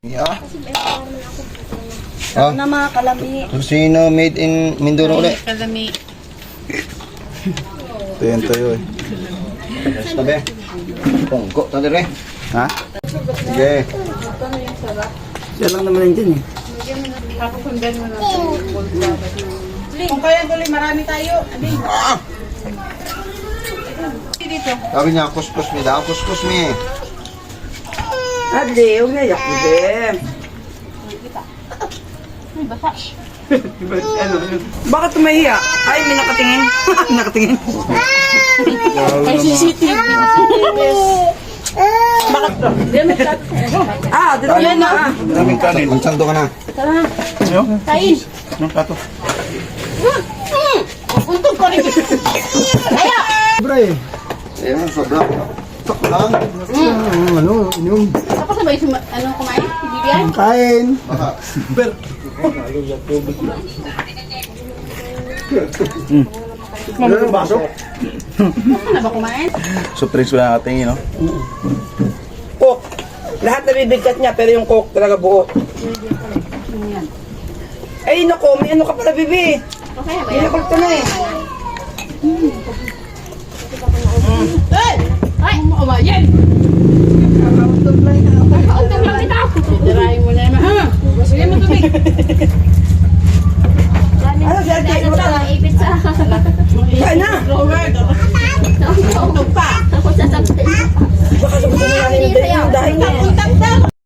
Yeah. Sarap na mga kalami. Tosino made in Mindoro ulit. Kalami. Ito yan tayo eh. Tabi. Pongko, tadi re. Ha? Sige. Siya lang naman nandiyan eh. Kapusundan mo na. Kung kaya tuloy, marami tayo. Dito. Sabi niya, kuskus mi daw, kuskus mi. Adli, huwag na yak din. Ay, basa. Bakit tumahiya? Ay, may nakatingin. Nakatingin. Ay, CCTV. Bakit to? Ah, dito yan na. Maraming kanin. Magsando ka na. Ano? Kain. Anong plato? Untog ko rin. Kaya! Bre. Ayun, sobra. Tok lang. Ano, inom. Tapos sabay kumain? Bibigyan? Kain. Baka. Ber. Ano yung baso? Ano ba kumain? Surprise ko na natin yun, no? Coke. Lahat nabibigkat niya, pero yung coke talaga buo. Ay, naku, may ano ka pala, bibi. Okay ba May yan? nakulto na eh. Ay! Ay! Umayan! Nakauntog lang kita! Dirahin mo na naman. Ha? Sige mo tubig. Ano, si Ate? Ano ka? Ipit sa Kain na. Robert! Untog pa! tapos sasabihin. Baka sabutin na namin yung dahil na eh.